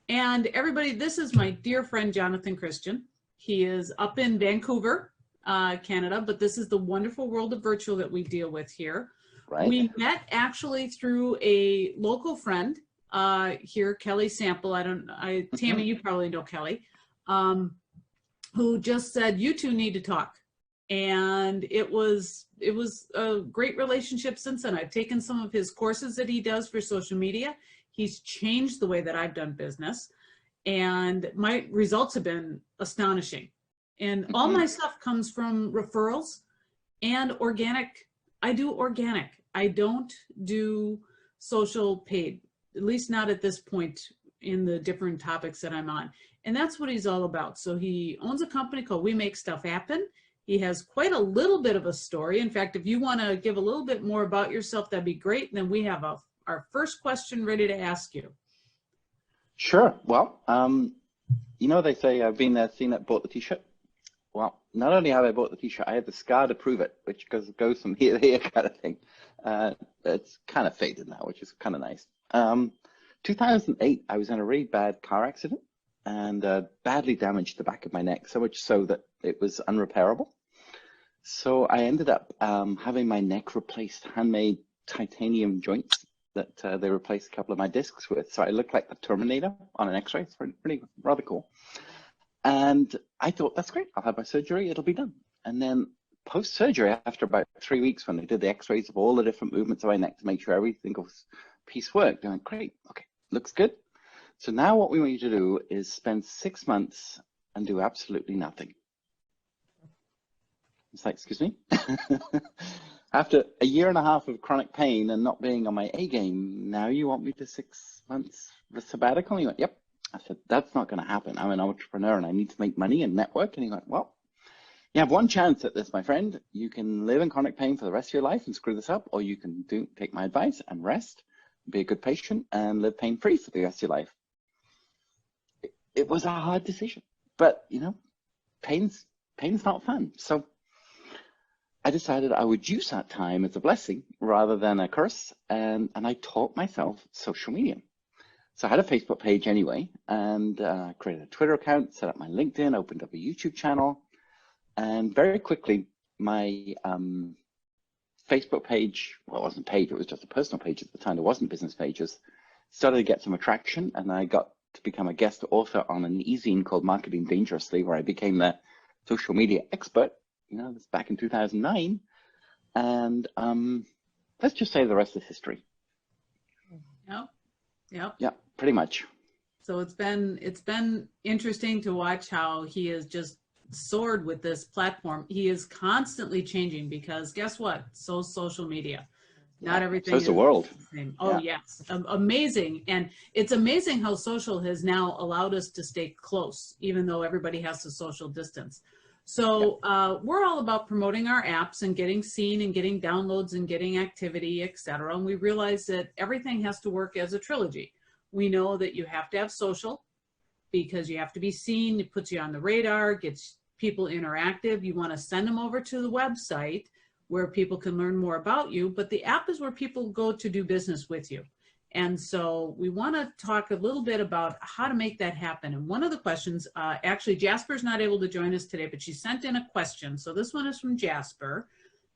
And everybody, this is my dear friend, Jonathan Christian. He is up in Vancouver, Canada, but this is the wonderful world of virtual that we deal with here. Right. We met actually through a local friend here, Kelly Sample. Tammy, you probably know Kelly, who just said, you two need to talk. And it was a great relationship since then. I've taken some of his courses that he does for social media. He's changed the way that I've done business, and my results have been astonishing. And all my stuff comes from referrals and organic. I do organic. I don't do social paid, at least not at this point in the different topics that I'm on. And that's what he's all about. So he owns a company called We Make Stuff Happen. He has quite a little bit of a story. In fact, if you want to give a little bit more about yourself, that'd be great. And then we have our first question ready to ask you. Sure. Well, you know, they say I've been there, seen it, bought the t-shirt. Well, not only have I bought the t-shirt, I had the scar to prove it, which goes from here to here kind of thing. It's kind of faded now, which is kind of nice. 2008, I was in a really bad car accident and badly damaged the back of my neck, so much so that it was unrepairable. So I ended up having my neck replaced, handmade titanium joints that they replaced a couple of my discs with. So I look like the Terminator on an x-ray. It's pretty rather cool. And I thought, that's great. I'll have my surgery. It'll be done. And then post-surgery, after about 3 weeks, when they did the x-rays of all the different movements of my neck to make sure every single piece worked, I went, great. Okay, looks good. So now what we want you to do is spend 6 months and do absolutely nothing. It's like, excuse me? After a year and a half of chronic pain and not being on my A game, now you want me to 6 months the sabbatical? And he went, yep. I said, that's not going to happen. I'm an entrepreneur and I need to make money and network. And he went, well, you have one chance at this, my friend. You can live in chronic pain for the rest of your life and screw this up, or you can take my advice and rest, be a good patient and live pain-free for the rest of your life. It was a hard decision, but you know, pain's not fun. So I decided I would use that time as a blessing rather than a curse, and I taught myself social media. So I had a Facebook page anyway, and created a Twitter account, set up my LinkedIn, opened up a YouTube channel, and very quickly my Facebook page, well, it wasn't a page, it was just a personal page at the time, there wasn't business pages, started to get some attraction, and I got to become a guest author on an e-zine called Marketing Dangerously, where I became the social media expert. You know, this back in 2009, and let's just say the rest is history. Yep. Yeah, pretty much. So it's been interesting to watch how he has just soared with this platform. He is constantly changing because guess what? So social media. Not everything is the world. The same. Oh, yeah. Yes. Amazing. And it's amazing how social has now allowed us to stay close, even though everybody has to social distance. So we're all about promoting our apps and getting seen and getting downloads and getting activity, etc. And we realize that everything has to work as a trilogy. We know that you have to have social because you have to be seen. It puts you on the radar, gets people interactive. You want to send them over to the website where people can learn more about you. But the app is where people go to do business with you. And so we want to talk a little bit about how to make that happen. And one of the questions, actually Jasper's not able to join us today, but she sent in a question. So this one is from Jasper,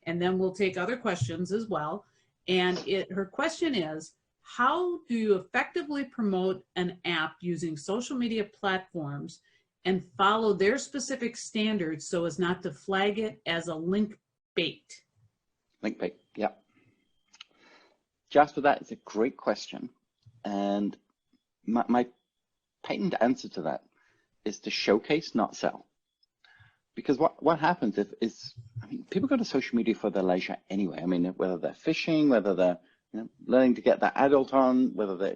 and then we'll take other questions as well. And her question is, how do you effectively promote an app using social media platforms and follow their specific standards so as not to flag it as a link bait? Link bait, yeah. Jasper, that is a great question. And my patent answer to that is to showcase, not sell. Because what happens is, I mean, people go to social media for their leisure anyway. I mean, whether they're fishing, whether they're learning to get that adult on, whether they're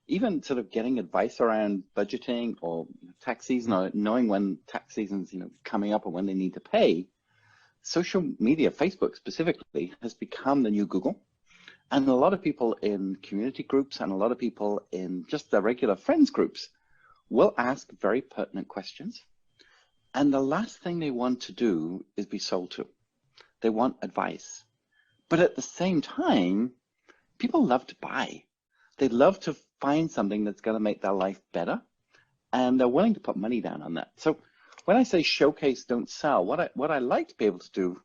even sort of getting advice around budgeting or tax season, or knowing when tax season's coming up or when they need to pay. Social media, Facebook specifically, has become the new Google. And a lot of people in community groups and a lot of people in just the regular friends groups will ask very pertinent questions. And the last thing they want to do is be sold to. They want advice. But at the same time, people love to buy. They love to find something that's going to make their life better and they're willing to put money down on that. So when I say showcase, don't sell, what I like to be able to do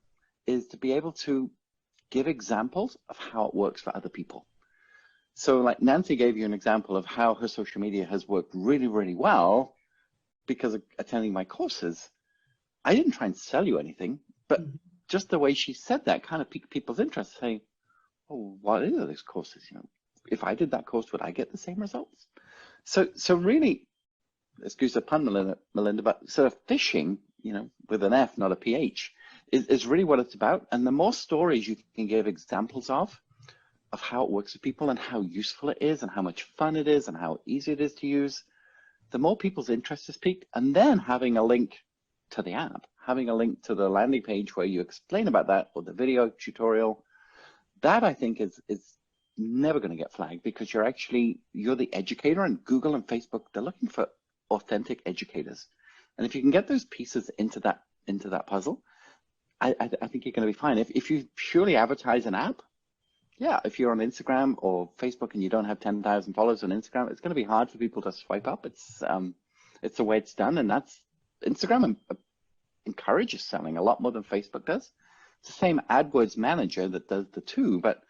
is to be able to give examples of how it works for other people. So like Nancy gave you an example of how her social media has worked really, really well because of attending my courses. I didn't try and sell you anything, but just the way she said that kind of piqued people's interest, saying, oh, what are those courses? You know, if I did that course, would I get the same results? So really, excuse the pun, Melinda, but sort of fishing, you know, with an F, not a PH, is really what it's about. And the more stories you can give examples of how it works with people and how useful it is and how much fun it is and how easy it is to use, the more people's interest is piqued. And then having a link to the app, having a link to the landing page where you explain about that, or the video tutorial, that I think is never going to get flagged, because you're the educator, and Google and Facebook, they're looking for authentic educators. And if you can get those pieces into that puzzle, I think you're going to be fine. If you purely advertise an app, yeah, if you're on Instagram or Facebook and you don't have 10,000 followers on Instagram, it's going to be hard for people to swipe up. It's the way it's done, and that's Instagram encourages selling a lot more than Facebook does. It's the same AdWords manager that does the two, but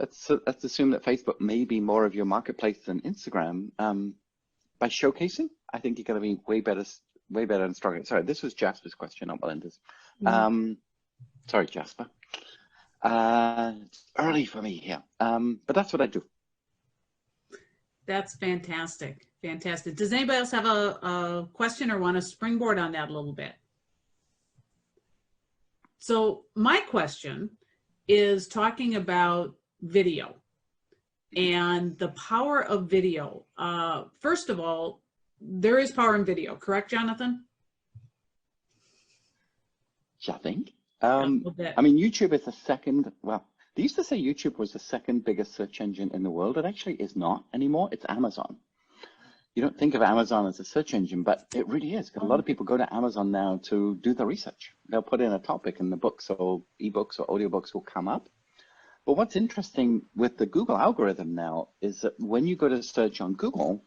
let's assume that Facebook may be more of your marketplace than Instagram. By showcasing, I think you're going to be way better and stronger. Sorry, this was Jasper's question, not Melinda's. Sorry, Jasper. It's early for me here, but that's what I do. That's fantastic. Fantastic. Does anybody else have a question or want to springboard on that a little bit? So my question is talking about video and the power of video. First of all, there is power in video, correct, Jonathan? I think. I mean, YouTube is the second, well, they used to say YouTube was the second biggest search engine in the world. It actually is not anymore. It's Amazon. You don't think of Amazon as a search engine, but it really is, because a lot of people go to Amazon now to do the research. They'll put in a topic and the books or ebooks or audiobooks will come up. But what's interesting with the Google algorithm now is that when you go to search on Google,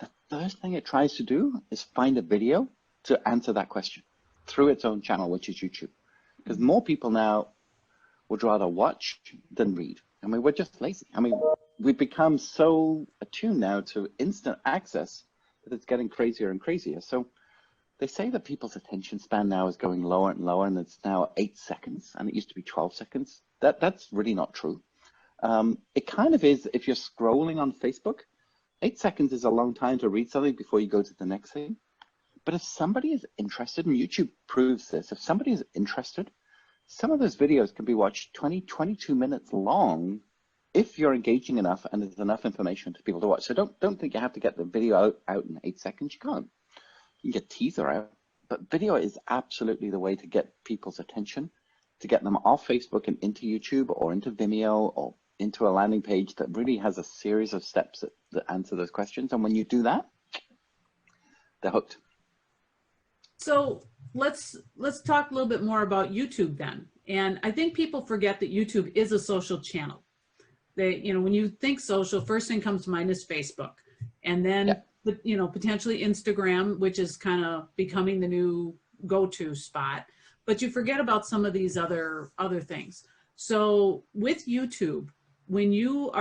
the first thing it tries to do is find a video to answer that question through its own channel, which is YouTube. Because more people now would rather watch than read. I mean, we're just lazy. I mean, we've become so attuned now to instant access that it's getting crazier and crazier. So they say that people's attention span now is going lower and lower, and it's now 8 seconds, and it used to be 12 seconds. That's really not true. It kind of is if you're scrolling on Facebook. 8 seconds is a long time to read something before you go to the next thing. But if somebody is interested, and YouTube proves this, if somebody is interested, some of those videos can be watched 20, 22 minutes long if you're engaging enough and there's enough information for people to watch. So don't think you have to get the video out in 8 seconds. You can't. You can get teaser out, but video is absolutely the way to get people's attention, to get them off Facebook and into YouTube or into Vimeo or into a landing page that really has a series of steps that answer those questions. And when you do that, they're hooked. So let's talk a little bit more about YouTube then. And I think people forget that YouTube is a social channel. When you think social, first thing comes to mind is Facebook, and then potentially Instagram, which is kind of becoming the new go-to spot. But you forget about some of these other things. So with YouTube, when you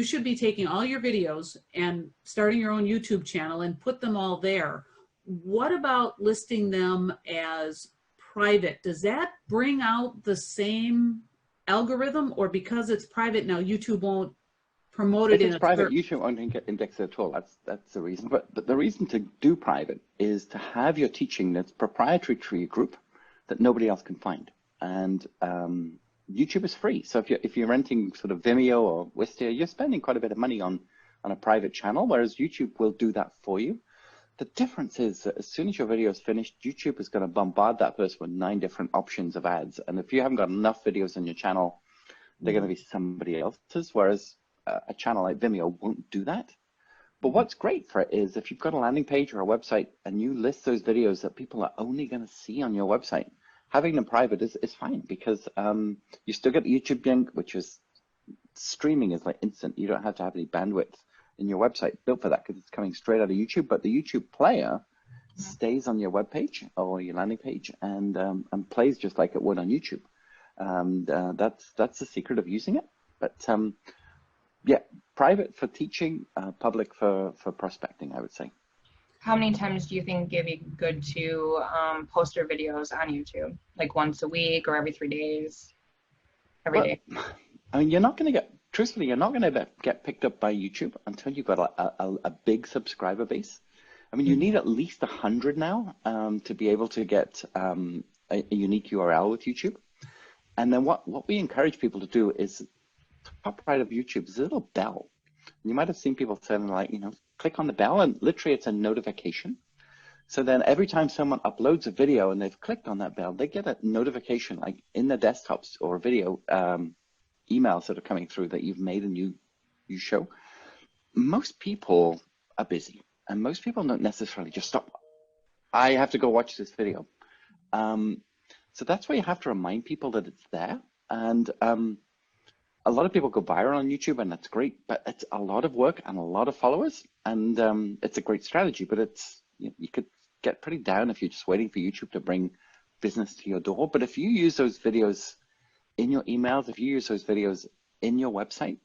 should be taking all your videos and starting your own YouTube channel and put them all there. What about listing them as private? Does that bring out the same algorithm, or because it's private now, YouTube won't promote it? If it's private, YouTube won't index it at all. That's the reason. But the reason to do private is to have your teaching that's proprietary to your group that nobody else can find. And YouTube is free. So if you're renting sort of Vimeo or Wistia, you're spending quite a bit of money on a private channel, whereas YouTube will do that for you. The difference is that as soon as your video is finished, YouTube is going to bombard that person with 9 different options of ads. And if you haven't got enough videos on your channel, they're going to be somebody else's, whereas a channel like Vimeo won't do that. But what's great for it is if you've got a landing page or a website and you list those videos that people are only going to see on your website, having them private is fine, because you still get the YouTube link, which is streaming is like instant. You don't have to have any bandwidth in your website built for that because it's coming straight out of YouTube, but the YouTube player stays on your web page or your landing page and plays just like it would on YouTube. That's the secret of using it. But yeah, private for teaching, public for prospecting, I would say. How many times do you think it'd be good to post your videos on YouTube? Like once a week or every 3 days? Every day? I mean, truthfully, you're not going to get picked up by YouTube until you've got a big subscriber base. I mean, you need at least 100 now to be able to get a unique URL with YouTube. And then what we encourage people to do is, top right of YouTube is a little bell. You might have seen people saying like, click on the bell, and literally it's a notification. So then every time someone uploads a video and they've clicked on that bell, they get a notification like in their desktops or video emails that are coming through that you've made a new show. Most people are busy, and most people don't necessarily just stop. I have to go watch this video. So that's why you have to remind people that it's there. And a lot of people go viral on YouTube, and that's great, but it's a lot of work and a lot of followers. And it's a great strategy, but you could get pretty down if you're just waiting for YouTube to bring business to your door. But if you use those videos in your emails, if you use those videos in your website,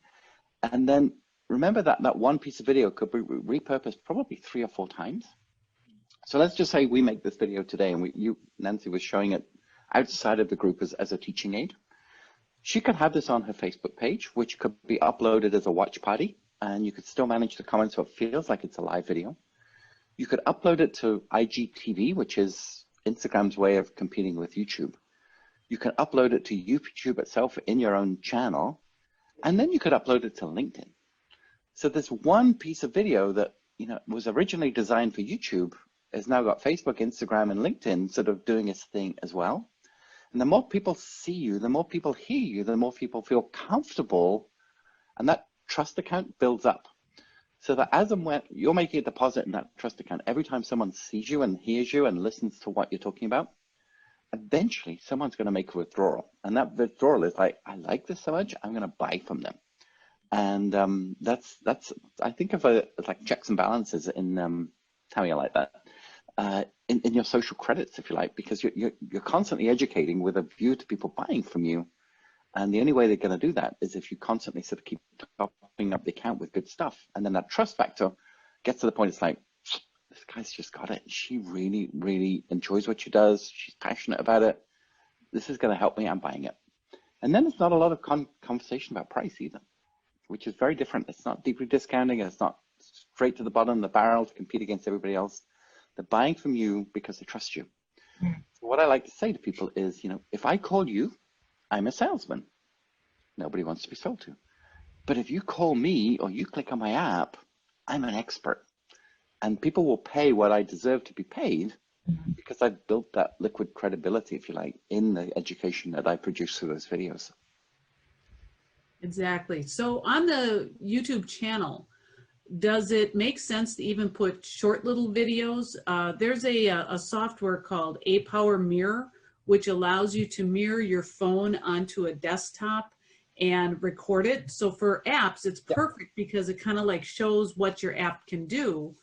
and then remember that one piece of video could be repurposed probably 3 or 4 times. So let's just say we make this video today, and Nancy was showing it outside of the group as a teaching aid. She could have this on her Facebook page, which could be uploaded as a watch party, and you could still manage the comments so it feels like it's a live video. You could upload it to IGTV, which is Instagram's way of competing with YouTube. You can upload it to YouTube itself in your own channel, and then you could upload it to LinkedIn. So this one piece of video that was originally designed for YouTube has now got Facebook, Instagram, and LinkedIn sort of doing its thing as well. And the more people see you, the more people hear you, the more people feel comfortable, and that trust account builds up. So that as and when you're making a deposit in that trust account, every time someone sees you and hears you and listens to what you're talking about, eventually someone's going to make a withdrawal. And that withdrawal is like, I like this so much, I'm going to buy from them. And that's I think of it as like checks and balances in how you like that. In your social credits, if you like, because you're constantly educating with a view to people buying from you. And the only way they're going to do that is if you constantly sort of keep topping up the account with good stuff. And then that trust factor gets to the point, it's like, this guy's just got it. She really, really enjoys what she does. She's passionate about it. This is going to help me. I'm buying it. And then there's not a lot of conversation about price either, which is very different. It's not deeply discounting. It's not straight to the bottom of the barrel to compete against everybody else. They're buying from you because they trust you. So what I like to say to people is, if I call you, I'm a salesman. Nobody wants to be sold to. But if you call me or you click on my app, I'm an expert. And people will pay what I deserve to be paid because I've built that liquid credibility, if you like, in the education that I produce through those videos. Exactly. So on the YouTube channel, does it make sense to even put short little videos? There's a software called APower Mirror, which allows you to mirror your phone onto a desktop and record it. So for apps, it's perfect because it kind of like shows what your app can do,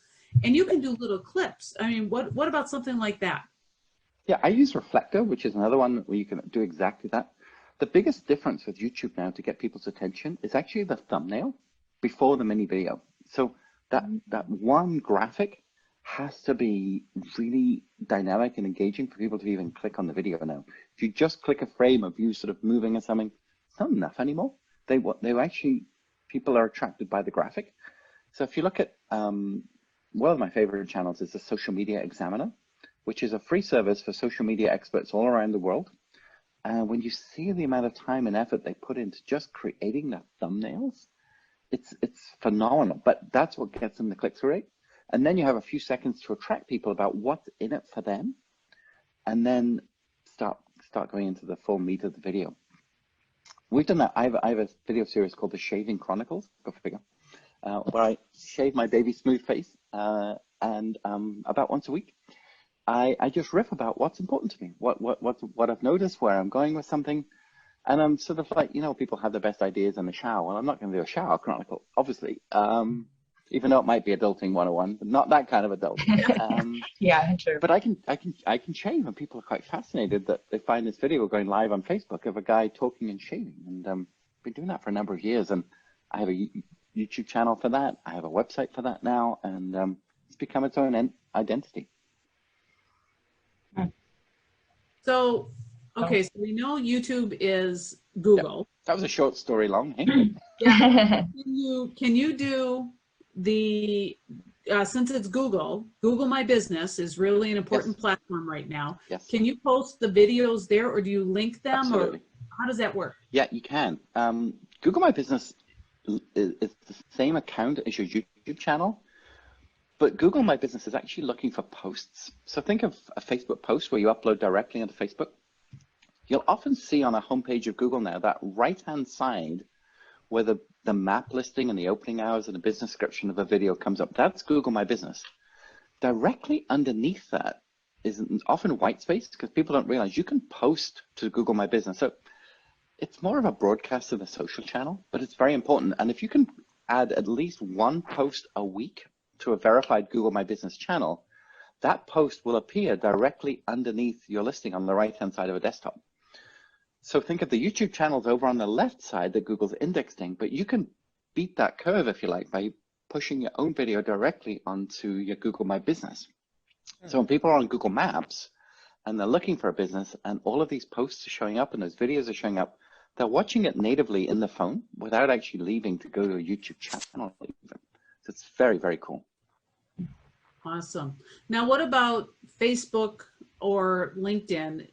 and you can do little clips. I mean, what about something like that? Yeah, I use Reflector, which is another one where you can do exactly that. The biggest difference with YouTube now to get people's attention is actually the thumbnail before the mini video. So that one graphic has to be really dynamic and engaging for people to even click on the video now. If you just click a frame of you sort of moving or something, it's not enough anymore. They actually, people are attracted by the graphic. So if you look at one of my favorite channels is the Social Media Examiner, which is a free service for social media experts all around the world. And when you see the amount of time and effort they put into just creating the thumbnails, it's phenomenal. But that's what gets them the click-through rate. And then you have a few seconds to attract people about what's in it for them, and then start going into the full meat of the video. We've done that. I have a video series called The Shaving Chronicles, go figure, where I shave my baby smooth face, and about once a week, I just riff about what's important to me, what I've noticed, where I'm going with something. And I'm sort of like, people have the best ideas in the shower. Well, I'm not going to do a shower chronicle, obviously. even though it might be adulting 101, but not that kind of adult. Yeah, true. But I can shave, and people are quite fascinated that they find this video going live on Facebook of a guy talking and shaving, and been doing that for a number of years. And I have a YouTube channel for that. I have a website for that now, and it's become its own identity. So, okay, so we know YouTube is Google. Yep. That was a short story long. Hey? Yeah. Can you do the since it's Google My Business is really an important platform right now. Yes. Can you post the videos there, or do you link them? Absolutely. Or how does that work? Yeah, you can. Google My Business is the same account as your YouTube channel, but Google My Business is actually looking for posts. So think of a Facebook post where you upload directly onto Facebook. You'll often see on a homepage of Google now that right-hand side where the map listing and the opening hours and the business description of a video comes up. That's Google My Business. Directly underneath that is often white space because people don't realize you can post to Google My Business. So it's more of a broadcast than a social channel, but it's very important. And if you can add at least one post a week to a verified Google My Business channel, that post will appear directly underneath your listing on the right-hand side of a desktop. So think of the YouTube channels over on the left side that Google's indexing, but you can beat that curve, if you like, by pushing your own video directly onto your Google My Business. So when people are on Google Maps and they're looking for a business and all of these posts are showing up and those videos are showing up, they're watching it natively in the phone without actually leaving to go to a YouTube channel even. So it's very, very cool. Awesome. Now, what about Facebook or LinkedIn?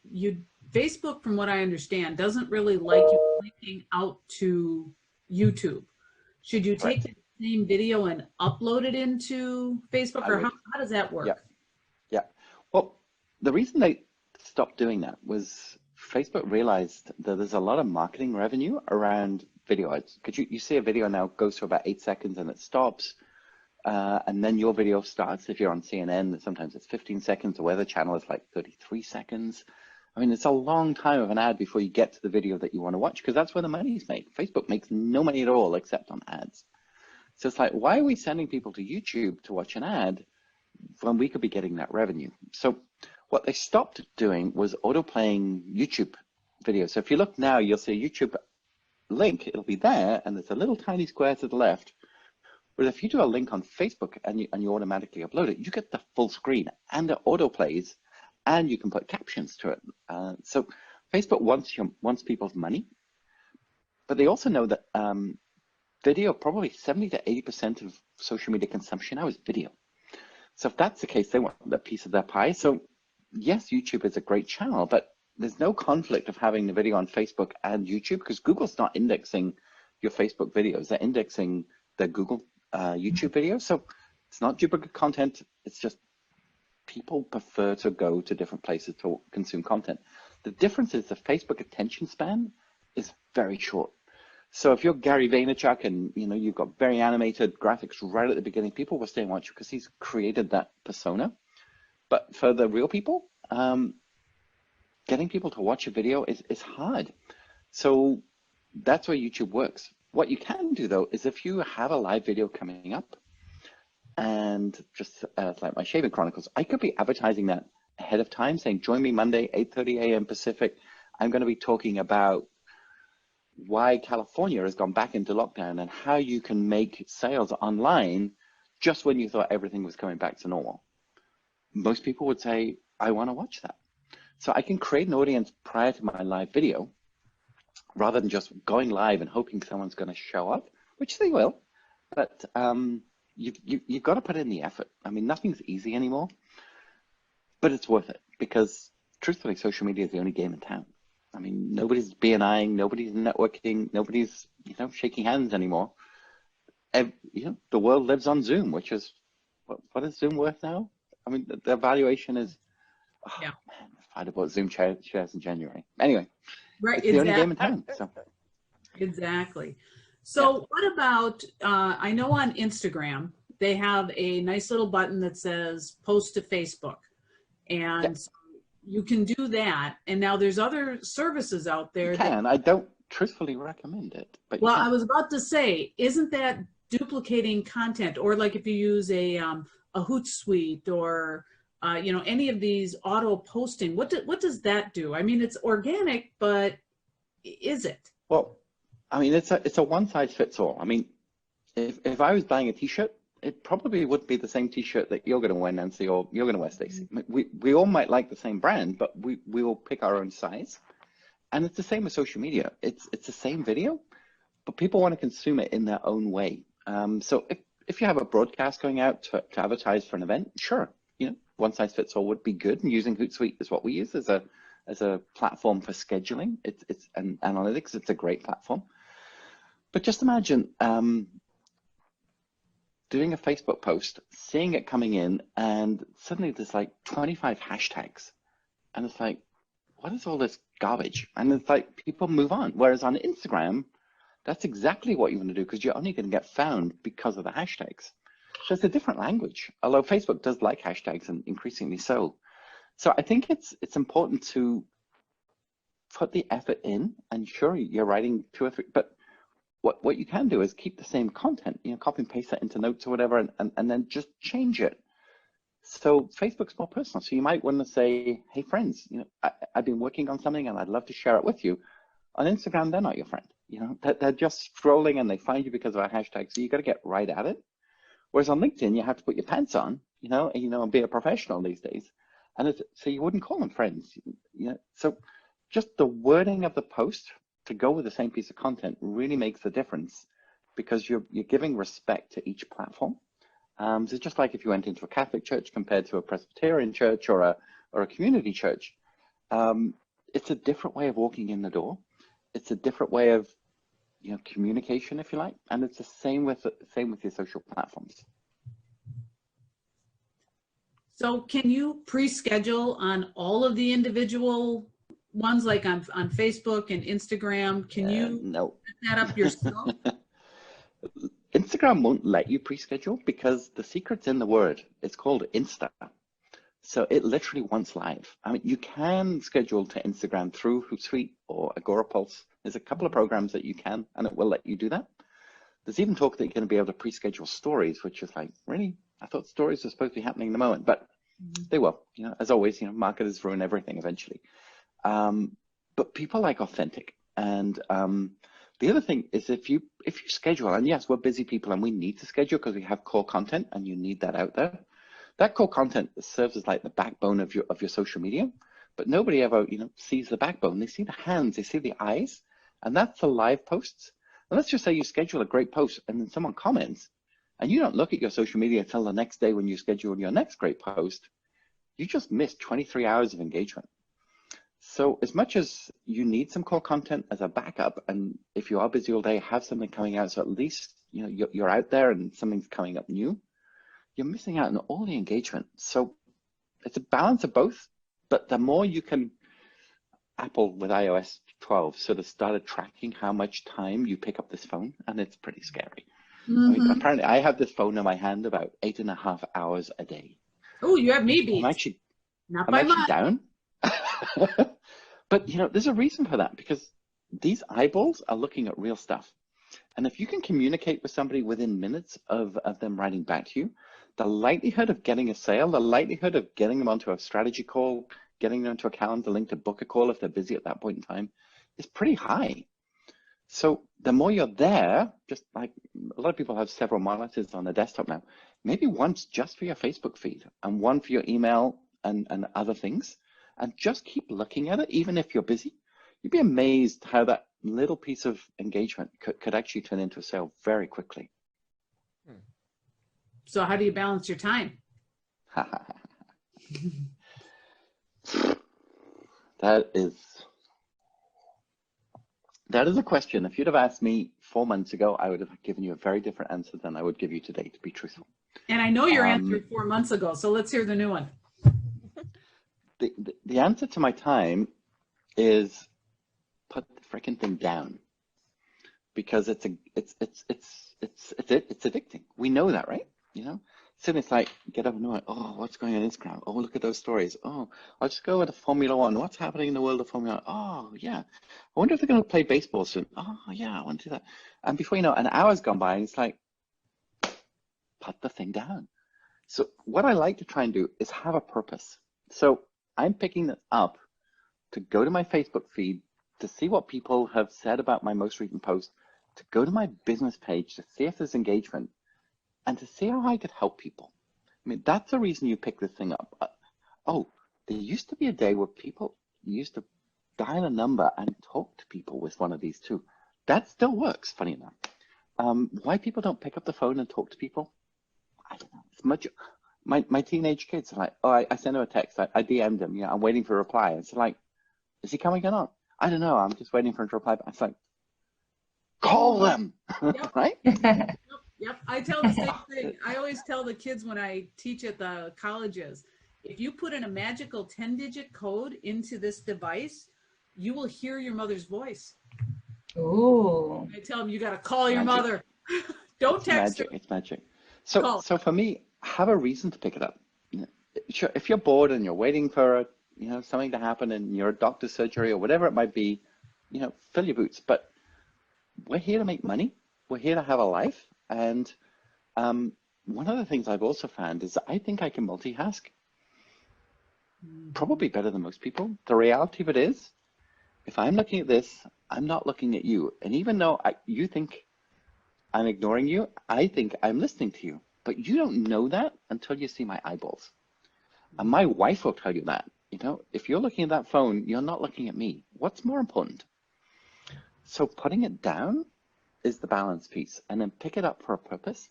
Facebook, from what I understand, doesn't really like you linking out to YouTube. Should you take the same video and upload it into Facebook, or how does that work? Yeah. Well, the reason they stopped doing that was Facebook realized that there's a lot of marketing revenue around video ads. Because you see a video now goes for about 8 seconds and it stops. And then your video starts. If you're on CNN, sometimes it's 15 seconds. The Weather Channel is like 33 seconds. I mean, it's a long time of an ad before you get to the video that you want to watch, because that's where the money is made. Facebook makes no money at all except on ads. So it's like, why are we sending people to YouTube to watch an ad when we could be getting that revenue? So what they stopped doing was auto-playing YouTube videos. So if you look now, you'll see a YouTube link. It'll be there, and there's a little tiny square to the left. But if you do a link on Facebook and you automatically upload it, you get the full screen and it autoplays, and you can put captions to it. So Facebook wants people's money, but they also know that video, probably 70 to 80% of social media consumption now is video. So if that's the case, they want a piece of their pie. So yes, YouTube is a great channel, but there's no conflict of having the video on Facebook and YouTube, because Google's not indexing your Facebook videos. They're indexing the Google YouTube videos. So it's not duplicate content. It's just people prefer to go to different places to consume content. The difference is the Facebook attention span is very short. So if you're Gary Vaynerchuk and you've got very animated graphics right at the beginning, people will stay and watch you because he's created that persona. But for the real people, getting people to watch a video is hard. So that's where YouTube works. What you can do though is if you have a live video coming up, and just like my Shaving Chronicles, I could be advertising that ahead of time, saying, join me Monday, 8:30 a.m. Pacific. I'm going to be talking about why California has gone back into lockdown and how you can make sales online just when you thought everything was coming back to normal. Most people would say, I want to watch that. So I can create an audience prior to my live video, rather than just going live and hoping someone's going to show up, which they will. But you've got to put in the effort. I mean, nothing's easy anymore, but it's worth it, because truthfully, social media is the only game in town. I mean, nobody's BNIing, nobody's networking, nobody's shaking hands anymore. The world lives on Zoom, which is what is Zoom worth now? I mean, the valuation is man, if I'd have bought Zoom shares in January. Anyway, it's the only game in town. So. Exactly. So what about, I know on Instagram, they have a nice little button that says post to Facebook, and you can do that. And now there's other services out there. I don't truthfully recommend it. But well, I was about to say, isn't that duplicating content, or like if you use a Hootsuite or you know, any of these auto posting, what does that do? I mean, it's organic, but is it? Well, I mean, it's a one size fits all. I mean, if I was buying a t-shirt, it probably would be the same t-shirt that you're going to wear, Nancy, or you're going to wear, Stacey. We all might like the same brand, but we will pick our own size. And it's the same with social media. It's the same video, but people want to consume it in their own way. So if you have a broadcast going out to advertise for an event, sure, you know, one size fits all would be good. And using Hootsuite is what we use as a platform for scheduling. It's and analytics. It's a great platform. But just imagine doing a Facebook post, seeing it coming in, and suddenly there's like 25 hashtags, and it's like, what is all this garbage? And it's like people move on. Whereas on Instagram, that's exactly what you want to do, because you're only going to get found because of the hashtags. So it's a different language, although Facebook does like hashtags, and increasingly so. So I think it's important to put the effort in, and sure, you're writing 2 or 3, but what you can do is keep the same content, you know, copy and paste that into notes or whatever, and then just change it. So Facebook's more personal. So you might want to say, hey friends, you know, I've been working on something and I'd love to share it with you. On Instagram, they're not your friend. You know, they're just scrolling and they find you because of a hashtag. So you got to get right at it. Whereas on LinkedIn, you have to put your pants on, you know, and be a professional these days. And so you wouldn't call them friends, you know. So just the wording of the post to go with the same piece of content really makes a difference, because you're giving respect to each platform. So it's just like if you went into a Catholic church compared to a Presbyterian church or a community church. It's a different way of walking in the door. It's a different way of, you know, communication, if you like, and it's the same with your social platforms. So can you pre-schedule on all of the individual ones, like on Facebook and Instagram? Can you no. set that up yourself? Instagram won't let you pre-schedule because the secret's in the word. It's called Insta. So it literally wants live. I mean, you can schedule to Instagram through Hootsuite or Agorapulse. There's a couple of programs that you can, and it will let you do that. There's even talk that you're going to be able to pre-schedule stories, which is like, really? I thought stories were supposed to be happening in the moment, but they will. You know, as always, you know, marketers ruin everything eventually. But people like authentic. And the other thing is if you schedule, and yes, we're busy people and we need to schedule because we have core content and you need that out there. That core content serves as like the backbone of your social media, but nobody ever, you know, sees the backbone. They see the hands, they see the eyes, and that's the live posts. And let's just say you schedule a great post and then someone comments and you don't look at your social media until the next day when you schedule your next great post. You just missed 23 hours of engagement. So as much as you need some core content as a backup, and if you are busy all day, have something coming out, so at least, you know, you're out there and something's coming up new, you're missing out on all the engagement. So it's a balance of both, but the more you can, Apple with iOS 12 sort of started tracking how much time you pick up this phone, and it's pretty scary. I mean, apparently I have this phone in my hand about 8.5 hours a day. Oh, you have me beat. I'm actually much. down. But you know, there's a reason for that, because these eyeballs are looking at real stuff. And if you can communicate with somebody within minutes of them writing back to you, the likelihood of getting a sale, the likelihood of getting them onto a strategy call, getting them to a calendar link to book a call if they're busy at that point in time, is pretty high. So the more you're there, just like a lot of people have several monitors on their desktop now, maybe one's just for your Facebook feed and one for your email and other things, and just keep looking at it, even if you're busy. You'd be amazed how that little piece of engagement could actually turn into a sale very quickly. So how do you balance your time? That is a question. If you'd have asked me 4 months ago, I would have given you a very different answer than I would give you today, to be truthful. And I know your answer 4 months ago, so let's hear the new one. The answer to my time is put the freaking thing down, because it's addicting. We know that, right? You know, so it's like get up and know, oh, what's going on Instagram? Oh, look at those stories. Oh, I'll just go with the Formula One. What's happening in the world of Formula One? Oh, yeah. I wonder if they're going to play baseball soon. Oh, yeah, I want to do that. And before you know, an hour's gone by, and it's like, put the thing down. So what I like to try and do is have a purpose. So I'm picking this up to go to my Facebook feed, to see what people have said about my most recent post, to go to my business page to see if there's engagement, and to see how I could help people. I mean, that's the reason you pick this thing up. Oh, there used to be a day where people used to dial a number and talk to people with one of these too. That still works, funny enough. Why people don't pick up the phone and talk to people? I don't know. It's much. My teenage kids are like, oh, I sent him a text. I DM'd him. I'm waiting for a reply. It's like, is he coming or not? I don't know. I'm just waiting for him to reply. But it's like, call them, Yep. right? Yep, I tell the same thing. I always tell the kids when I teach at the colleges, if you put in a magical 10-digit code into this device, you will hear your mother's voice. Ooh. I tell them you got to call your mother. Don't text her. It's magic. So, Call. so for me, have a reason to pick it up. Sure, if you're bored and you're waiting for something to happen in your doctor's surgery or whatever it might be, fill your boots. But we're here to make money. We're here to have a life. And one of the things I've also found is I think I can multitask probably better than most people. The reality of it is, if I'm looking at this, I'm not looking at you. And even though you think I'm ignoring you, I think I'm listening to you. But you don't know that until you see my eyeballs. And my wife will tell you that. If you're looking at that phone, you're not looking at me. What's more important? So putting it down is the balance piece, and then pick it up for a purpose,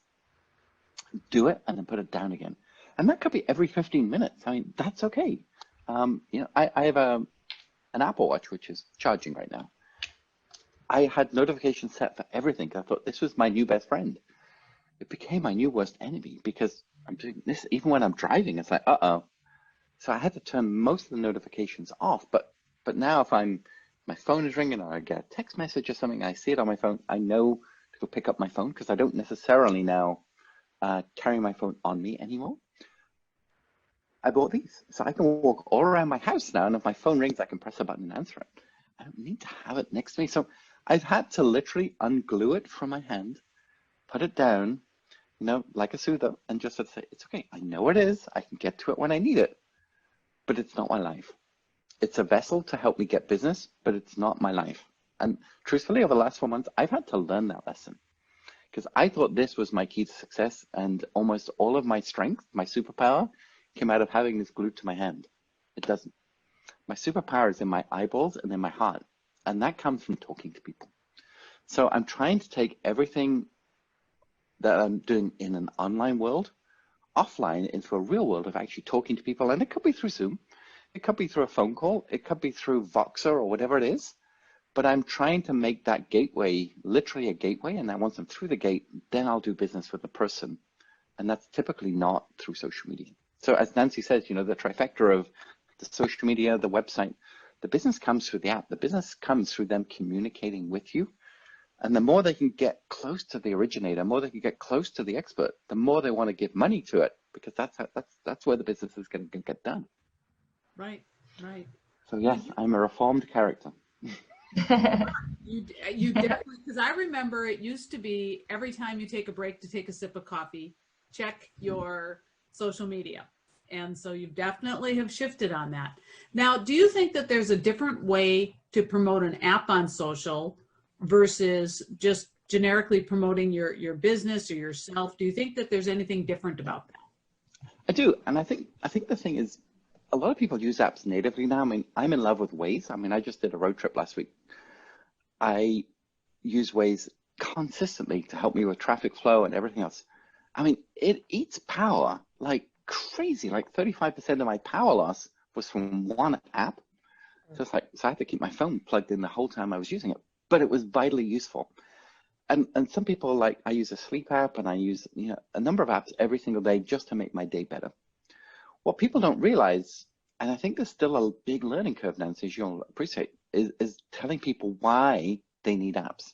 do it, and then put it down again. And that could be every 15 minutes. I mean, that's okay. I have an Apple Watch, which is charging right now. I had notifications set for everything. I thought this was my new best friend. It became my new worst enemy because I'm doing this, even when I'm driving, it's like, uh-oh. So I had to turn most of the notifications off. But now if my phone is ringing or I get a text message or something, I see it on my phone, I know to go pick up my phone because I don't necessarily now carry my phone on me anymore. I bought these, so I can walk all around my house now, and if my phone rings, I can press a button and answer it. I don't need to have it next to me. So I've had to literally unglue it from my hand, put it down, like a soother, and just say, it's okay. I know what it is. I can get to it when I need it, but it's not my life. It's a vessel to help me get business, but it's not my life. And truthfully, over the last 4 months, I've had to learn that lesson because I thought this was my key to success, and almost all of my strength, my superpower, came out of having this glued to my hand. It doesn't. My superpower is in my eyeballs and in my heart, and that comes from talking to people. So I'm trying to take everything that I'm doing in an online world offline into a real world of actually talking to people, and it could be through Zoom. It could be through a phone call. It could be through Voxer or whatever it is. But I'm trying to make that gateway literally a gateway. And then once I'm through the gate, then I'll do business with the person. And that's typically not through social media. So as Nancy says, the trifecta of the social media, the website, the business comes through the app. The business comes through them communicating with you. And the more they can get close to the originator, the more they can get close to the expert, the more they want to give money to it, because that's where the business is going to get done. Right. So yes, I'm a reformed character. You definitely, because I remember it used to be every time you take a break to take a sip of coffee, check your social media. And so you definitely have shifted on that. Now, do you think that there's a different way to promote an app on social versus just generically promoting your business or yourself? Do you think that there's anything different about that? I do. And I think the thing is, a lot of people use apps natively now. I mean, I'm in love with Waze. I mean, I just did a road trip last week. I use Waze consistently to help me with traffic flow and everything else. I mean, it eats power like crazy. Like 35% of my power loss was from one app. So I had to keep my phone plugged in the whole time I was using it, but it was vitally useful. And some people I use a sleep app, and I use a number of apps every single day just to make my day better. What people don't realize, and I think there's still a big learning curve, Nancy, as you'll appreciate, is telling people why they need apps.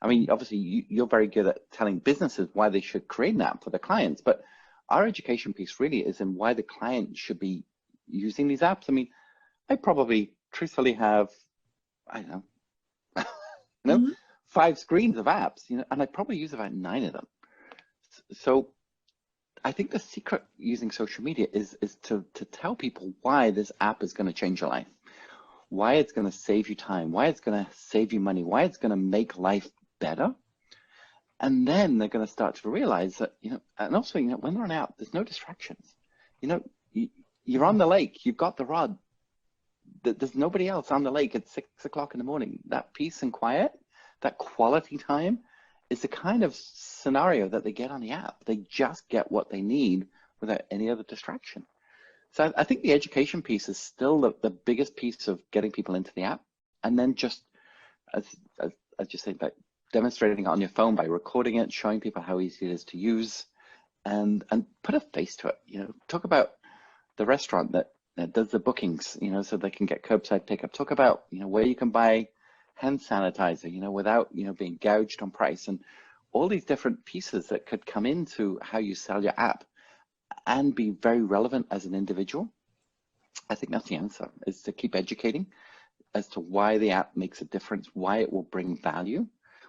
I mean, obviously, you're very good at telling businesses why they should create an app for their clients, but our education piece really is in why the client should be using these apps. I mean, I probably truthfully have, I don't know, 5 screens of apps, and I probably use about 9 of them. So I think the secret using social media is to tell people why this app is going to change your life, why it's going to save you time, why it's going to save you money, why it's going to make life better. And then they're going to start to realize that, and also, when they're on out, there's no distractions. You're on the lake, you've got the rod. There's nobody else on the lake at 6 o'clock in the morning. That peace and quiet, that quality time is the kind of scenario that they get on the app. They just get what they need without any other distraction. So I think the education piece is still the biggest piece of getting people into the app. And then just, as you say, by demonstrating it on your phone, by recording it, showing people how easy it is to use, and put a face to it. Talk about the restaurant that does the bookings, so they can get curbside pickup. Talk about, where you can buy hand sanitizer, without, being gouged on price, and all these different pieces that could come into how you sell your app and be very relevant as an individual. I think that's the answer, is to keep educating as to why the app makes a difference, why it will bring value.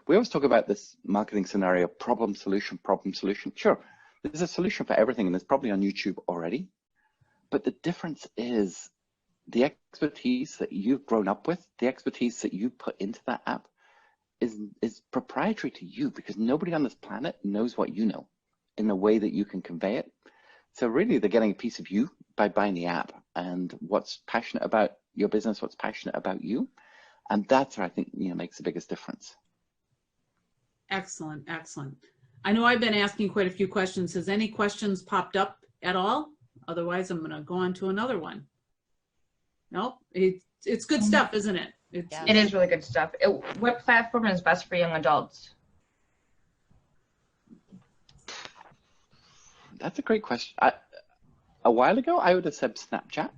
We always talk about this marketing scenario, problem, solution, problem, solution. Sure, there's a solution for everything, and it's probably on YouTube already. But the difference is the expertise that you've grown up with, the expertise that you put into that app is proprietary to you, because nobody on this planet knows what you know in the way that you can convey it. So really, they're getting a piece of you by buying the app and what's passionate about your business, what's passionate about you. And that's where I think, makes the biggest difference. Excellent, excellent. I know I've been asking quite a few questions. Has any questions popped up at all? Otherwise, I'm going to go on to another one. Nope, it's good stuff, isn't it? It is really good stuff. What platform is best for young adults? That's a great question. A while ago, I would have said Snapchat.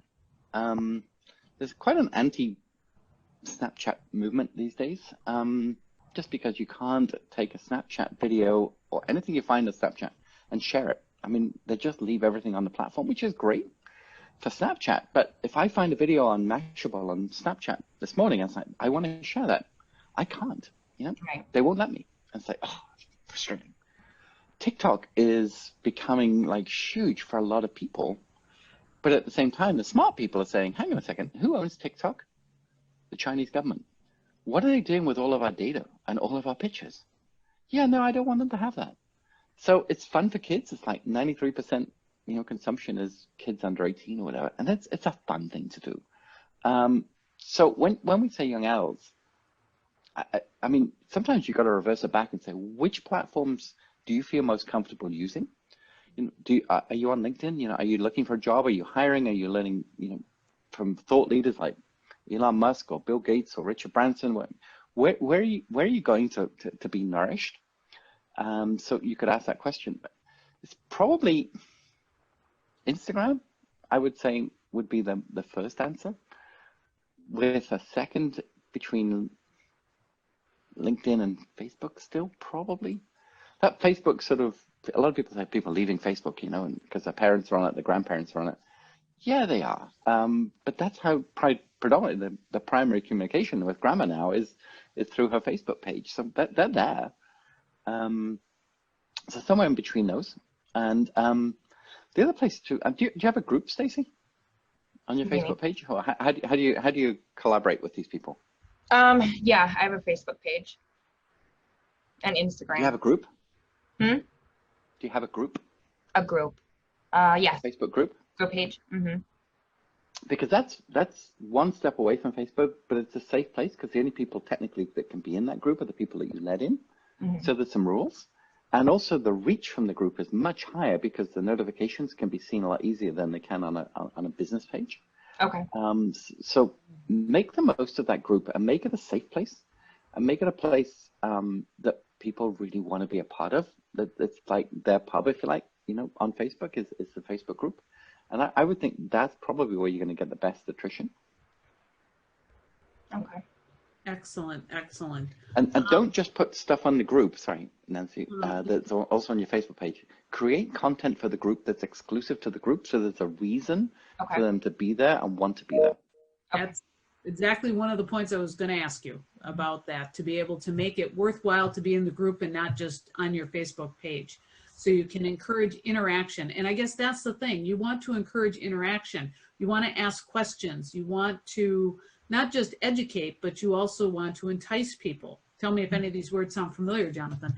There's quite an anti-Snapchat movement these days, just because you can't take a Snapchat video or anything you find on Snapchat and share it. I mean, they just leave everything on the platform, which is great for Snapchat. But if I find a video on Mashable on Snapchat this morning, I was like, I want to share that. I can't, Right. They won't let me. And it's like, oh, frustrating. TikTok is becoming like huge for a lot of people. But at the same time, the smart people are saying, hang on a second, who owns TikTok? The Chinese government. What are they doing with all of our data and all of our pictures? Yeah, no, I don't want them to have that. So it's fun for kids. It's like 93%, consumption is kids under 18 or whatever. And it's a fun thing to do. So when we say young adults, I mean, sometimes you've got to reverse it back and say, which platforms do you feel most comfortable using? Are you on LinkedIn? Are you looking for a job? Are you hiring? Are you learning, from thought leaders like Elon Musk or Bill Gates or Richard Branson? Where are you going to be nourished? So you could ask that question. But it's probably Instagram, I would say, would be the first answer, with a second between LinkedIn and Facebook still, probably. That Facebook sort of, a lot of people say people leaving Facebook, and because their parents are on it, their grandparents are on it. Yeah, they are. But that's how predominantly the primary communication with grandma now is through her Facebook page. So they're there. So somewhere in between those. And the other place too, do you have a group, Stacey, on your Facebook page? Or how do you collaborate with these people? Yeah, I have a Facebook page and Instagram. Do you have a group? Do you have a group? A group. Yes. A Facebook group? Group page. Because that's one step away from Facebook, but it's a safe place, because the only people technically that can be in that group are the people that you let in. So there's some rules. And also the reach from the group is much higher, because the notifications can be seen a lot easier than they can on a business page. Okay. So make the most of that group and make it a safe place, and make it a place that people really want to be a part of. That it's like their pub, if you like, on Facebook is the Facebook group. And I would think that's probably where you're going to get the best attrition. Okay. Excellent, excellent. And don't just put stuff on the group, sorry, Nancy, that's also on your Facebook page. Create content for the group that's exclusive to the group, so there's a reason for them to be there and want to be there. That's exactly one of the points I was going to ask you about, that to be able to make it worthwhile to be in the group and not just on your Facebook page. so you can encourage interaction. And I guess that's the thing. You want to encourage interaction. You want to ask questions. You want to not just educate, but you also want to entice people. Tell me if any of these words sound familiar, Jonathan.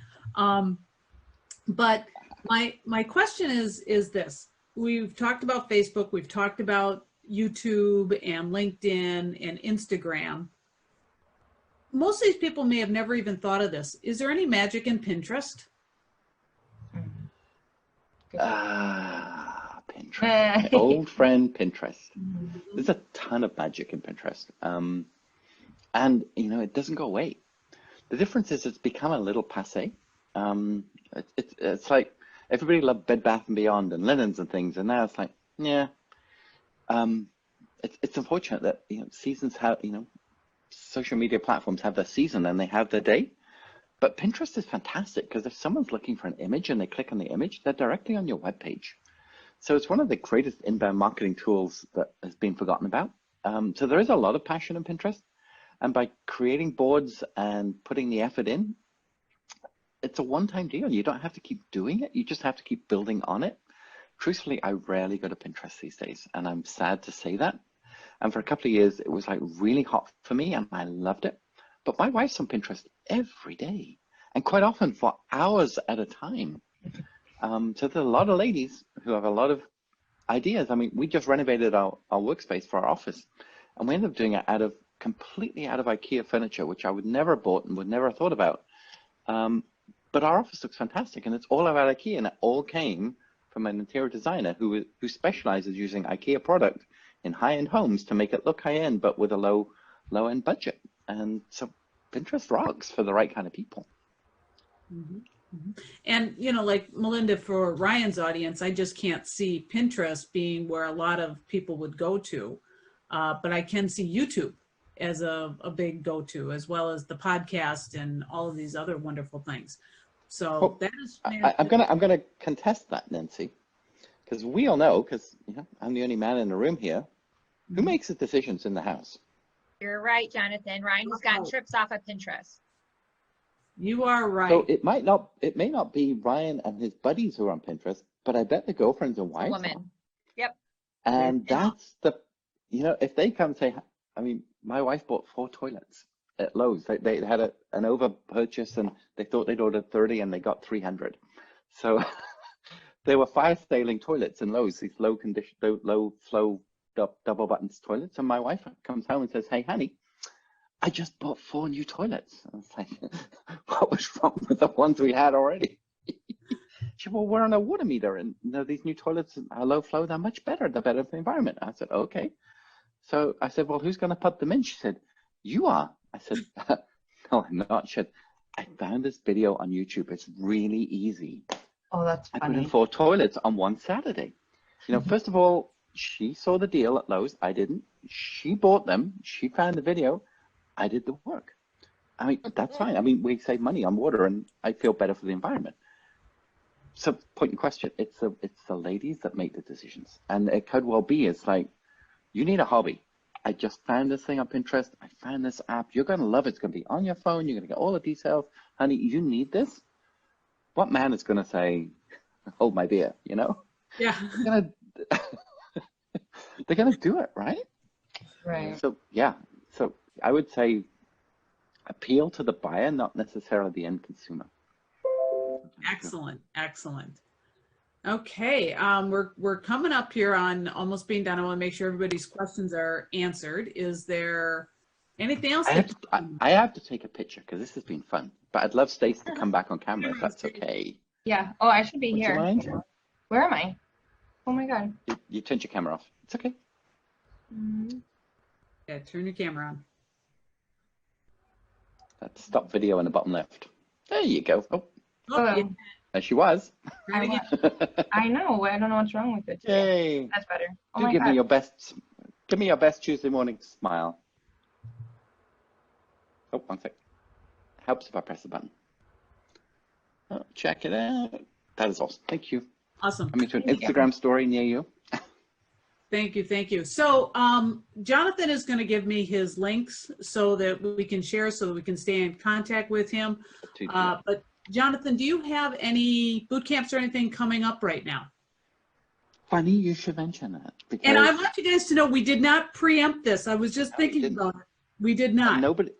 But my question is this. We've talked about Facebook. We've talked about YouTube and LinkedIn and Instagram. Most of these people may have never even thought of this. Is there any magic in Pinterest? Pinterest. My old friend Pinterest. There's a ton of magic in Pinterest. And, you know, it doesn't go away. The difference is it's become a little passé. It's like everybody loved Bed Bath & Beyond and linens and things. And now it's like, yeah. It's unfortunate that, you know, seasons have, you know, social media platforms have their season and they have their day. But Pinterest is fantastic because if someone's looking for an image and they click on the image, they're directly on your webpage. So it's one of the greatest inbound marketing tools that has been forgotten about. So there is a lot of passion in Pinterest. And by creating boards and putting the effort in, it's a one-time deal. You don't have to keep doing it. You just have to keep building on it. Truthfully, I rarely go to Pinterest these days, and I'm sad to say that. And for a couple of years, it was like really hot for me, and I loved it. But my wife's on Pinterest every day, and quite often for hours at a time. So there's a lot of ladies who have a lot of ideas. I mean, we just renovated our workspace for our office, and we ended up doing it completely out of IKEA furniture, which I would never have bought and would never have thought about. But our office looks fantastic, and it's all about IKEA, and it all came from an interior designer who specializes using IKEA product in high-end homes to make it look high-end, but with a low-end budget. And so Pinterest rocks for the right kind of people. Mm-hmm. Mm-hmm. And, you know, like Melinda, for Ryan's audience, I just can't see Pinterest being where a lot of people would go to, but I can see YouTube as a big go-to, as well as the podcast and all of these other wonderful things. So that is. I'm gonna contest that, Nancy, because we all know, because you know, I'm the only man in the room here, who makes the decisions in the house. You're right, Jonathan. Ryan has gotten trips off of Pinterest. You are right. So it may not be Ryan and his buddies who are on Pinterest, but I bet the girlfriends and wives are. Yep. And that's you know, if they come and say, I mean, my wife bought 4 toilets at Lowe's. They had an over purchase and they thought they'd ordered 30 and they got 300. So there were fire sailing toilets in Lowe's, these low flow double buttons toilets. And my wife comes home and says, hey, honey, I just bought 4 new toilets. I was like, what was wrong with the ones we had already? She said, well, we're on a water meter and you know, these new toilets are low flow. They're much better. They're better for the environment. I said, okay. So I said, well, who's going to put them in? She said, you are. I said, no, I'm not. She said, I found this video on YouTube. It's really easy. Oh, that's funny. I put in 4 toilets on one Saturday. You know, first of all, she saw the deal at Lowe's. I didn't. She bought them. She found the video. I did the work. I mean, that's fine. I mean, we save money on water and I feel better for the environment. So point in question, it's the ladies that make the decisions. And it could well be, it's like, you need a hobby. I just found this thing on Pinterest. I found this app. You're going to love it. It's going to be on your phone. You're going to get all the details. Honey, you need this? What man is going to say, hold my beer, you know? Yeah. They're going to do it, right? Right. So, yeah. So I would say appeal to the buyer, not necessarily the end consumer. Excellent. Excellent. Okay, we're coming up here on almost being done. I want to make sure everybody's questions are answered. Is there anything else? I have to take a picture because this has been fun, but I'd love Stace to come back on camera if that's okay. Yeah. Oh, I should be Would here. you mind? Where am I? Oh my God. You turned your camera off. It's okay. Yeah, turn your camera on. That's stop video in the bottom left. There you go. Oh, Yeah. there she was. Try it again. I know. I don't know what's wrong with it today. Yay. That's better. Oh Do my give God. me your best. Give me your best Tuesday morning smile. Oh, one sec. Helps if I press the button. Oh, check it out. That is awesome. Thank you. Awesome. Coming to an Instagram story near you. Thank you. Thank you. So Jonathan is going to give me his links so that we can share, so that we can stay in contact with him. But Jonathan, do you have any boot camps or anything coming up right now? Funny you should mention that. Because And I want you guys to know we did not preempt this. I was just No, we thinking didn't. about it. We did not. nobody,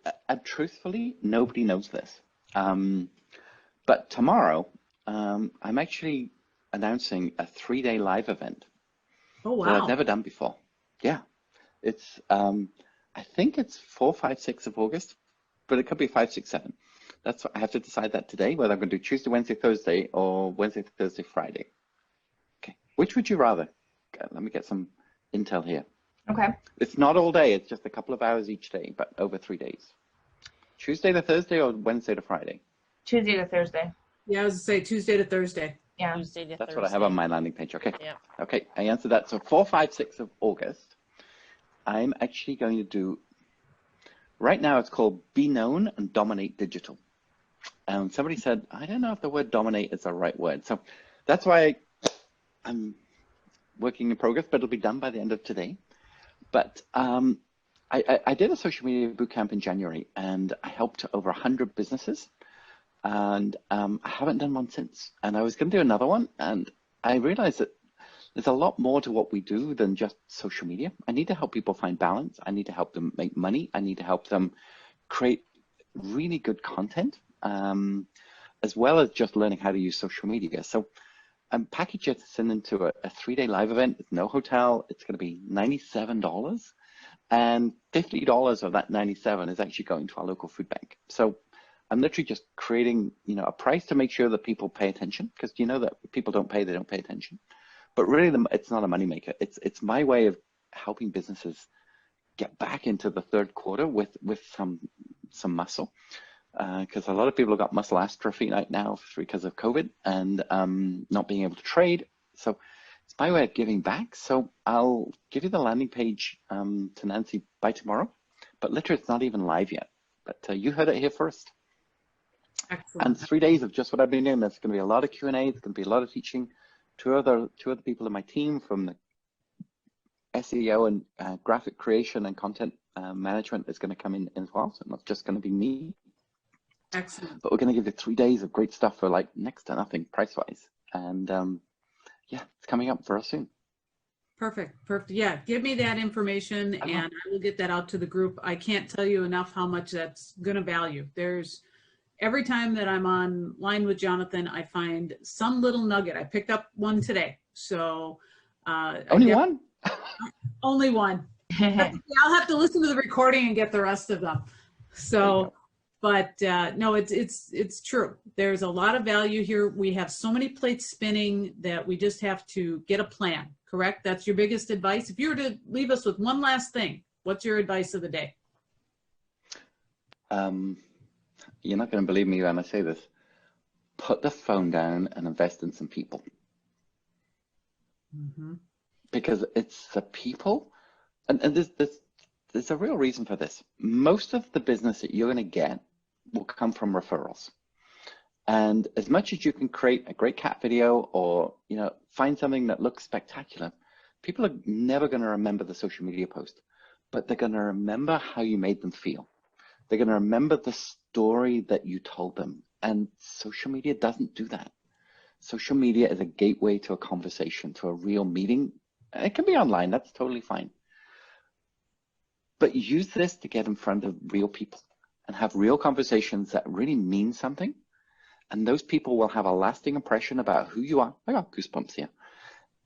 truthfully, nobody knows this. But tomorrow, I'm actually announcing a 3-day live event Oh, that I've wow. never done before. Yeah, it's I think it's 4, 5, 6 of August, but it could be 5, 6, 7. That's what I have to decide that today, whether I'm going to do Tuesday, Wednesday, Thursday, or Wednesday, Thursday, Friday. Okay, which would you rather? Okay, let me get some intel here. Okay. It's not all day, it's just a couple of hours each day, but over 3 days. Tuesday to Thursday or Wednesday to Friday? Tuesday to Thursday. Yeah, I was going to say Tuesday to Thursday. Yeah. Tuesday to That's Thursday. what I have on my landing page. Okay. Yeah. Okay, I answered that. So 4, 5, 6 of August, I'm actually going to do, right now it's called Be Known and Dominate Digital. And somebody said, I don't know if the word dominate is the right word. So that's why I'm working in progress, but it'll be done by the end of today. But I did a social media bootcamp in January, and I helped over 100 businesses. And I haven't done one since. And I was going to do another one, and I realized that there's a lot more to what we do than just social media. I need to help people find balance. I need to help them make money. I need to help them create really good content, as well as just learning how to use social media. So I'm packaging this into a 3-day live event. It's no hotel. It's going to be $97, and $50 of that 97 is actually going to our local food bank. So I'm literally just creating, a price to make sure that people pay attention, because you know that if people don't pay, they don't pay attention. But really, it's not a moneymaker. It's my way of helping businesses get back into the third quarter with some muscle, because a lot of people have got muscle atrophy right now because of COVID and not being able to trade. So it's my way of giving back. So I'll give you the landing page to Nancy by tomorrow, but literally it's not even live yet. But you heard it here first. Excellent. And 3 days of just what I've been doing. There's going to be a lot of Q&A. There's going to be a lot of teaching. Two other people in my team from the SEO and graphic creation and content management is going to come in as well. So not just going to be me. Excellent. But we're going to give you 3 days of great stuff for like next to nothing price-wise. And yeah, it's coming up for us soon. Perfect. Perfect. Yeah. Give me that information and I will get that out to the group. I can't tell you enough how much that's going to value. Every time that I'm online with Jonathan, I find some little nugget. I picked up one today. So only one? Only one. I'll have to listen to the recording and get the rest of them. So, but no, it's true. There's a lot of value here. We have so many plates spinning that we just have to get a plan, correct? That's your biggest advice. If you were to leave us with one last thing, what's your advice of the day? You're not going to believe me when I say this. Put the phone down and invest in some people. Mm-hmm. Because it's the people, and there's a real reason for this. Most of the business that you're going to get will come from referrals. And as much as you can create a great cat video or find something that looks spectacular, people are never going to remember the social media post, but they're going to remember how you made them feel. They're going to remember the story that you told them. And social media doesn't do that. Social media is a gateway to a conversation, to a real meeting. It can be online, that's totally fine. But use this to get in front of real people and have real conversations that really mean something. And those people will have a lasting impression about who you are. I got goosebumps here.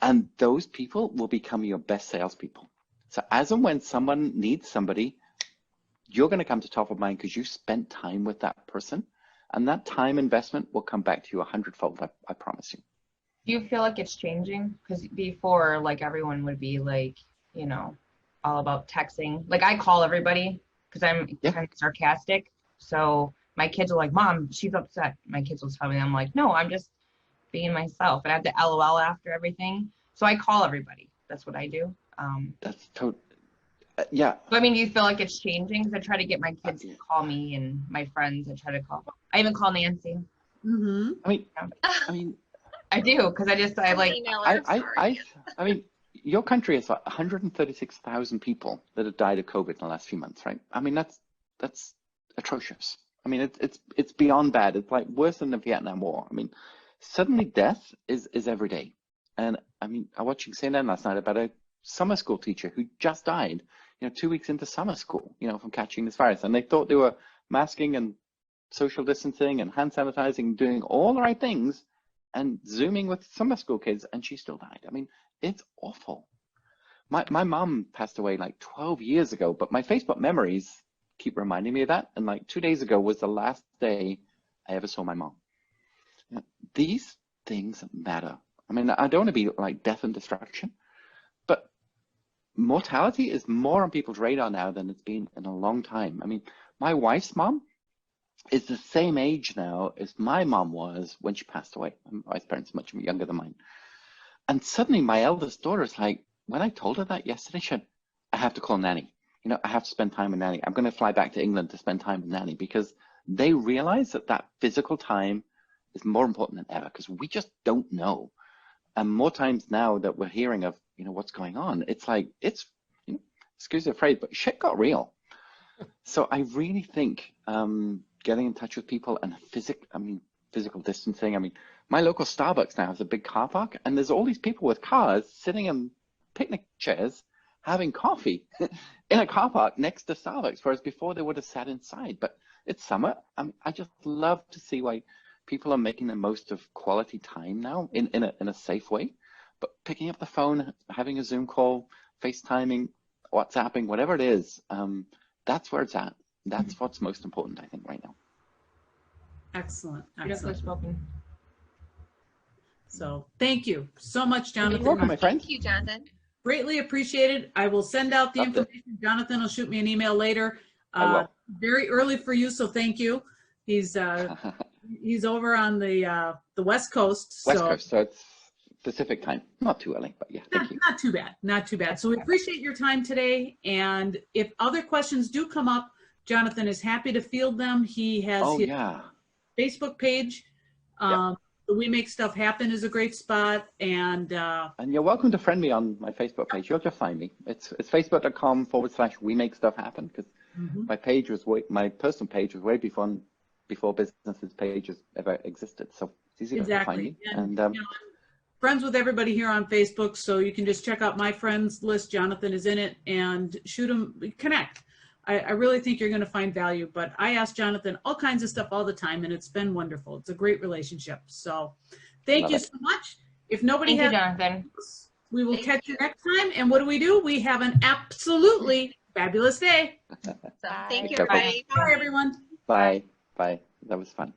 And those people will become your best salespeople. So as and when someone needs somebody, you're going to come to top of mind because you spent time with that person, and that time investment will come back to you 100-fold. I promise you. Do you feel like it's changing? Because before, like, everyone would be like, all about texting. Like, I call everybody because I'm kind of sarcastic. So my kids are like, Mom, she's upset. My kids will tell me, I'm like, no, I'm just being myself. And I have to LOL after everything. So I call everybody. That's what I do. That's totally. Yeah. So, I mean, do you feel like it's changing? Because I try to get my kids to call me and my friends. I try to call. I even call Nancy. Mm-hmm. I mean, I do because I like. I mean, your country has 136,000 people that have died of COVID in the last few months, right? I mean, that's atrocious. I mean, it's beyond bad. It's like worse than the Vietnam War. I mean, suddenly death is every day. And I mean, I was watching CNN last night about a summer school teacher who just died, 2 weeks into summer school, from catching this virus. And they thought they were masking and social distancing and hand sanitizing, doing all the right things, and Zooming with summer school kids, and she still died. I mean, it's awful. My mom passed away like 12 years ago, but my Facebook memories keep reminding me of that. And like 2 days ago was the last day I ever saw my mom. These things matter. I mean, I don't want to be like death and destruction, but mortality is more on people's radar now than it's been in a long time. I mean, my wife's mom is the same age now as my mom was when she passed away. My wife's parents are much younger than mine. And suddenly my eldest daughter is like, when I told her that yesterday, she said, I have to call Nanny. I have to spend time with Nanny. I'm going to fly back to England to spend time with Nanny, because they realize that physical time is more important than ever, because we just don't know. And more times now that we're hearing of, what's going on, it's like, excuse the phrase, but shit got real. So I really think getting in touch with people and physical distancing. I mean, my local Starbucks now has a big car park, and there's all these people with cars sitting in picnic chairs having coffee in a car park next to Starbucks, whereas before they would have sat inside. But it's summer. I just love to see why people are making the most of quality time now in a safe way. But picking up the phone, having a Zoom call, FaceTiming, WhatsApping, whatever it is, that's where it's at. That's what's most important, I think, right now. Excellent. Beautifully spoken. So thank you so much, Jonathan. You're welcome, my friend. Thank you, Jonathan. Greatly appreciated. I will send out the information. Jonathan will shoot me an email later. I will. Very early for you, so thank you. He's over on the West Coast. West Coast, so it's Pacific time. Not too early, but yeah, thank you. Not too bad. Not too bad. So we appreciate your time today. And if other questions do come up, Jonathan is happy to field them. He has his Facebook page. The We Make Stuff Happen is a great spot. And you're welcome to friend me on my Facebook page. You'll just find me. It's facebook.com/We Make Stuff Happen, because my page was my personal page was way before businesses pages ever existed. So it's easy to find me. And I'm friends with everybody here on Facebook, so you can just check out my friends list. Jonathan is in it, and shoot him, connect. I really think you're going to find value, but I ask Jonathan all kinds of stuff all the time, and it's been wonderful. It's a great relationship. So thank you so much. If nobody has, Jonathan. We will catch you next time. And what do? We have an absolutely fabulous day. So thank you, Bye. everybody. Bye, everyone. Bye. That was fun.